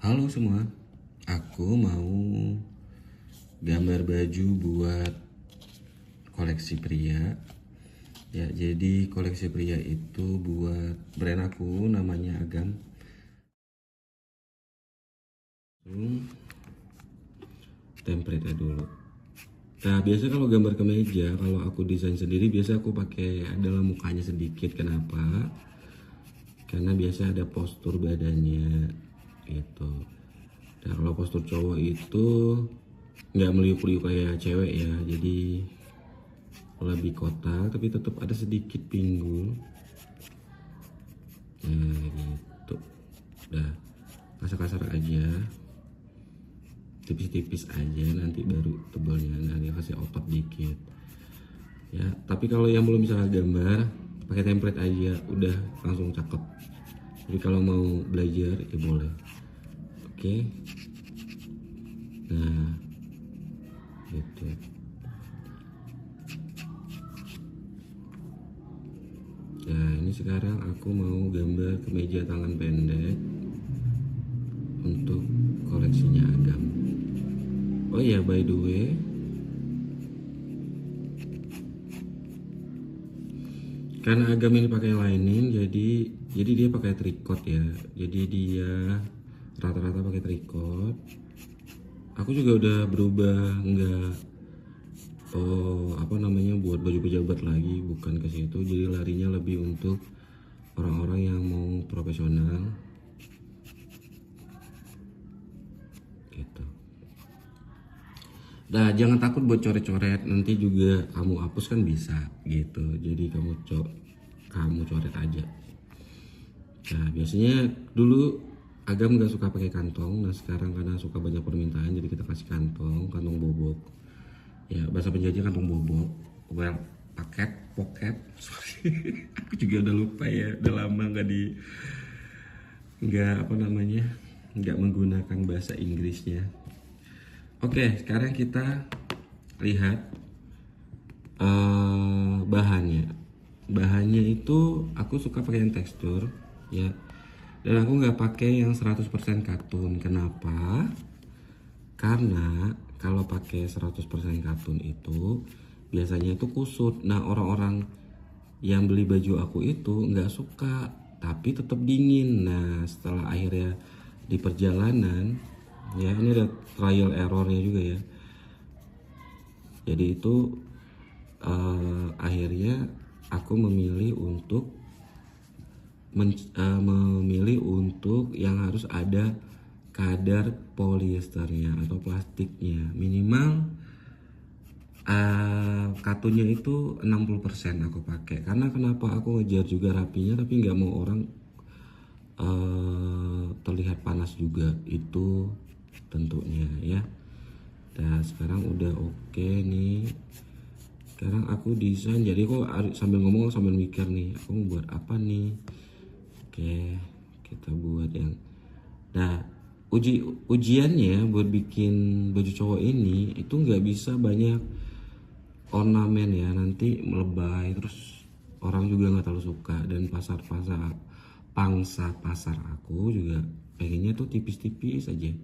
Halo semua, aku mau gambar baju buat koleksi pria. Ya, jadi koleksi pria itu buat brand aku namanya Agam. Template dulu. Nah, biasa kalau gambar kemeja, kalau aku desain sendiri biasa aku pakai adalah mukanya sedikit. Kenapa? Karena biasa ada postur badannya gitu. Nah, kalau postur cowok itu nggak meliuk-liuk kayak cewek ya, jadi lebih kotak tapi tetap ada sedikit pinggul. Nah gitu, udah kasar-kasar aja, tipis-tipis aja, nanti baru tebalnya, nanti kasih otot dikit ya. Tapi kalau yang belum bisa gambar, pakai template aja udah langsung cakep. Jadi kalau mau belajar ya boleh. Oke, nah gitu. Nah ini sekarang aku mau gambar kemeja tangan pendek untuk koleksinya Agam. Oh iya, by the way, karena Agam ini pakai lining, jadi dia pakai tricot ya. Jadi dia rata-rata pakai tricot. Aku juga udah berubah, nggak buat baju pejabat lagi, bukan ke situ. Jadi larinya lebih untuk orang-orang yang mau profesional gitu. Nah, jangan takut buat coret-coret, nanti juga kamu hapus kan bisa gitu. Jadi kamu coret aja. Nah, biasanya dulu Agam nggak suka pakai kantong. Nah, sekarang karena suka banyak permintaan, jadi kita kasih kantong bobok. Ya, bahasa penjajah kantong bobok. Well, pocket. Sorry, aku juga udah lupa ya. Udah lama nggak menggunakan bahasa Inggrisnya. Oke, sekarang kita lihat bahannya. Bahannya itu aku suka pakai yang tekstur ya. Dan aku nggak pakai yang 100% katun. Kenapa? Karena kalau pakai 100% katun itu biasanya itu kusut. Nah, orang-orang yang beli baju aku itu nggak suka, tapi tetap dingin. Nah, setelah akhirnya di perjalanan, ya ini ada trial errornya juga ya. Jadi itu akhirnya aku memilih untuk yang harus ada kadar polyesternya atau plastiknya minimal katunnya itu 60% aku pakai. Karena kenapa aku ngejar juga rapinya tapi nggak mau orang terlihat panas juga, itu tentunya ya. Nah, sekarang udah oke nih. Sekarang aku desain, jadi aku sambil ngomong sambil mikir nih, aku mau buat apa nih. Oke, kita buat yang. Nah, ujiannya buat bikin baju cowok ini itu nggak bisa banyak ornamen ya, nanti melebay terus orang juga nggak terlalu suka. Dan pangsa pasar aku juga pengennya tuh tipis-tipis aja.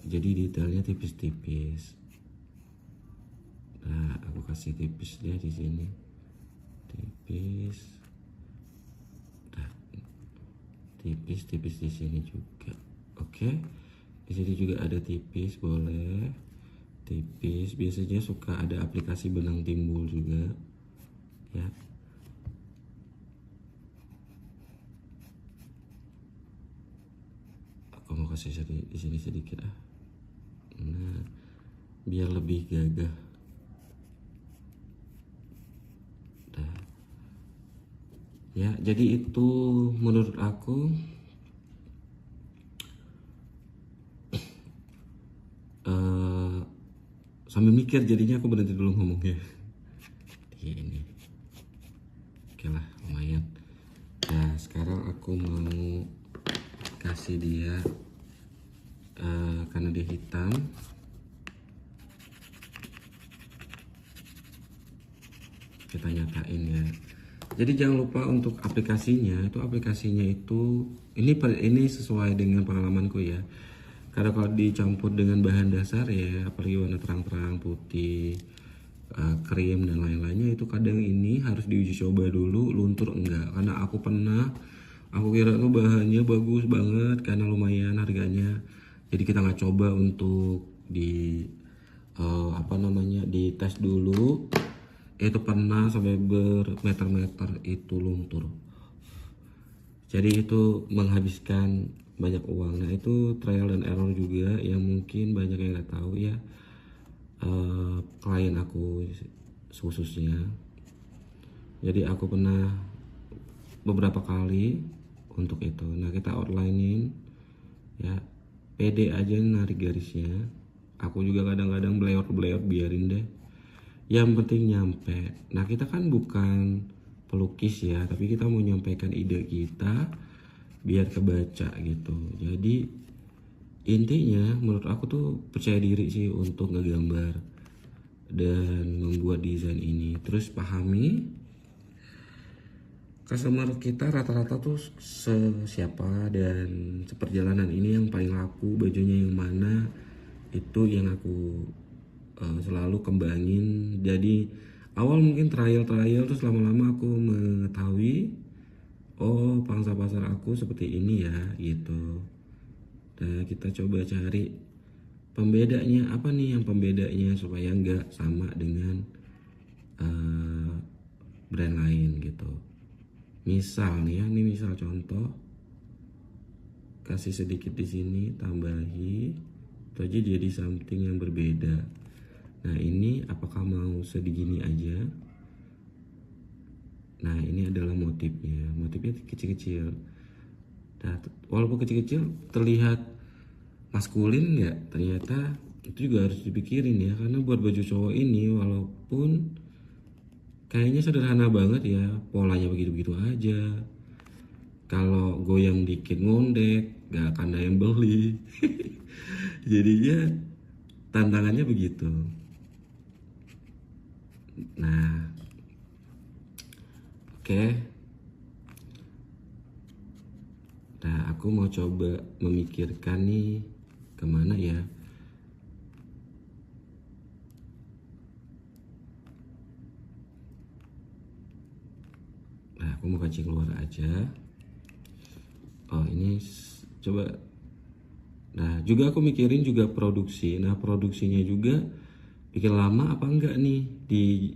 Jadi detailnya tipis-tipis. Nah, aku kasih tipis dia di sini. Tipis. Tipis di sini juga. Oke. Di sini juga ada tipis, boleh. Tipis, biasanya suka ada aplikasi benang timbul juga. Ya. Aku mau kasih di sini sedikit ah. Nah, biar lebih gagah. Nah. Ya, jadi itu menurut aku sambil mikir jadinya aku berhenti dulu ngomongnya. Ini. Oke lah, lumayan. Nah, sekarang aku mau kasih dia karena dia hitam, kita nyatain ya. Jadi jangan lupa untuk aplikasinya itu ini sesuai dengan pengalamanku ya. Karena kalau dicampur dengan bahan dasar ya, apalagi warna terang-terang putih, krim dan lain-lainnya, itu kadang ini harus diuji coba dulu luntur enggak. Karena aku kira tuh bahannya bagus banget karena lumayan harganya. Jadi kita nggak coba untuk dites dulu. Itu pernah sampai bermeter-meter itu luntur. Jadi itu menghabiskan banyak uang. Nah itu trial dan error juga yang mungkin banyak yang nggak tahu ya. Klien aku khususnya. Jadi aku pernah beberapa kali untuk itu. Nah kita outlinein ya, pede aja narik garisnya. Aku juga kadang-kadang beleot biarin deh, yang penting nyampe. Nah kita kan bukan pelukis ya, tapi kita mau nyampaikan ide kita biar kebaca gitu. Jadi intinya menurut aku tuh percaya diri sih untuk ngegambar dan membuat desain ini. Terus pahami customer kita rata-rata tuh siapa, dan seperjalanan ini yang paling laku bajunya yang mana, itu yang aku selalu kembangin. Jadi awal mungkin trial terus lama-lama aku mengetahui oh pangsa pasar aku seperti ini ya gitu. Dan kita coba cari pembedanya apa nih, yang pembedanya supaya nggak sama dengan brand lain gitu. Misal nih ya, ini misal contoh, kasih sedikit di sini, tambahi itu aja jadi something yang berbeda. Nah ini apakah mau segini aja? Nah ini adalah motifnya kecil-kecil. Nah, walaupun kecil-kecil terlihat maskulin ya, ternyata itu juga harus dipikirin ya, karena buat baju cowok ini walaupun kayaknya sederhana banget ya, polanya begitu-begitu aja. Kalau goyang dikit ngondek, gak akan ada yang beli. Jadinya tantangannya begitu. Nah, oke. Nah, aku mau coba memikirkan nih kemana ya. Nah, aku mau kancing keluar aja. Oh, ini coba. Nah, juga aku mikirin juga produksi. Nah, produksinya juga bikin lama apa enggak nih di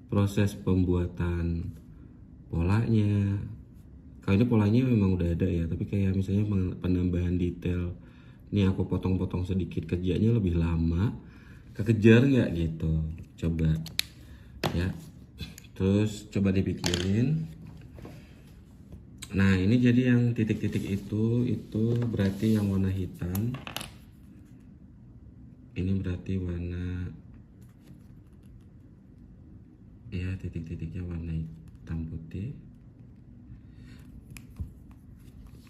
proses pembuatan polanya. Kalau ini polanya memang udah ada ya, tapi kayak misalnya penambahan detail. Ini aku potong-potong sedikit, kerjanya lebih lama. Kekejar nggak gitu? Coba ya. Terus coba dipikirin. Nah ini jadi yang titik-titik itu berarti yang warna hitam. Ini berarti warna ya, titik-titiknya warna hitam putih.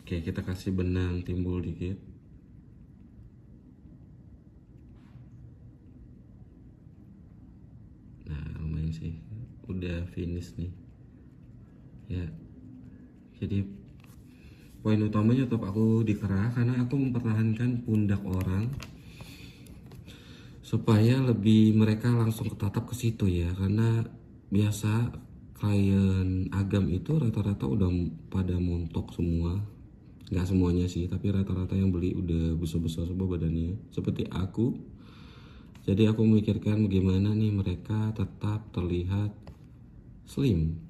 Oke, kita kasih benang timbul dikit. Nah lumayan sih, udah finish nih ya. Jadi poin utamanya tetap aku dikerah karena aku mempertahankan pundak orang supaya lebih mereka langsung ketatap ke situ ya. Karena biasa klien Agam itu rata-rata udah pada montok semua, nggak semuanya sih, tapi rata-rata yang beli udah besar-besar semua badannya seperti aku. Jadi aku memikirkan bagaimana nih mereka tetap terlihat slim.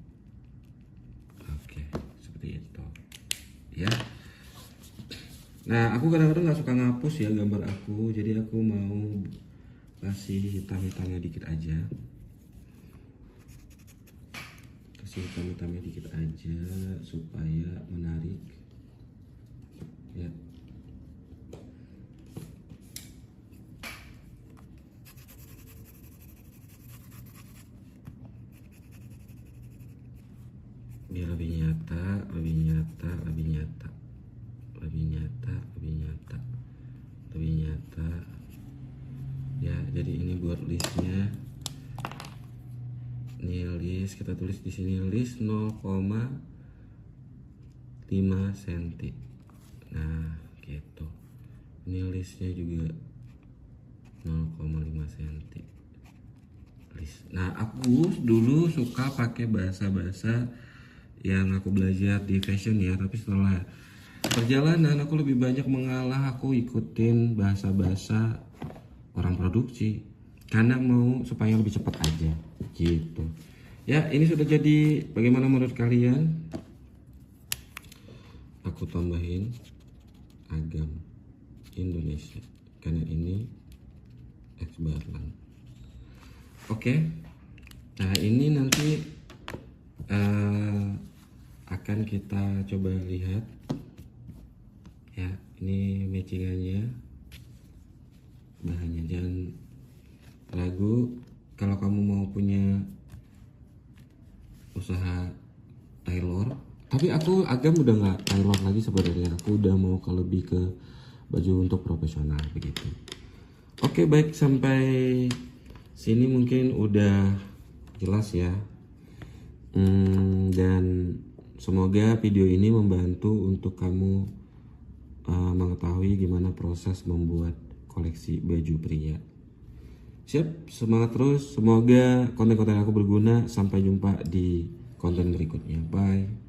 Oke, seperti itu ya. Nah aku kadang-kadang nggak suka ngapus ya gambar aku, jadi aku mau kasih hitam-hitamnya dikit aja. Kasih hitam-hitamnya dikit aja supaya menarik ya. Biar lebih nyata, lebih nyata, lebih nyata, lebih nyata, lebih nyata, lebih nyata ya. Jadi ini buat listnya, ini list kita tulis di sini list 0,5 cm. Nah gitu, ini listnya juga 0,5 cm list. Nah aku dulu suka pakai bahasa-bahasa yang aku belajar di fashion ya, tapi setelah perjalanan aku lebih banyak mengalah, aku ikutin bahasa-bahasa orang produksi karena mau supaya lebih cepat aja gitu ya. Ini sudah jadi, bagaimana menurut kalian? Aku tambahin Agam Indonesia karena ini X Barlan. Oke, nah ini nanti akan kita coba lihat ya, ini matchingannya, bahannya. Jangan ragu kalau kamu mau punya usaha tailor, tapi aku Agam udah nggak tailor lagi sebenarnya, aku udah mau ke lebih ke baju untuk profesional begitu. Oke baik, sampai sini mungkin udah jelas ya. Dan semoga video ini membantu untuk kamu mengetahui gimana proses membuat koleksi baju pria. Siap, semangat terus. Semoga konten-konten aku berguna. Sampai jumpa di konten berikutnya. Bye.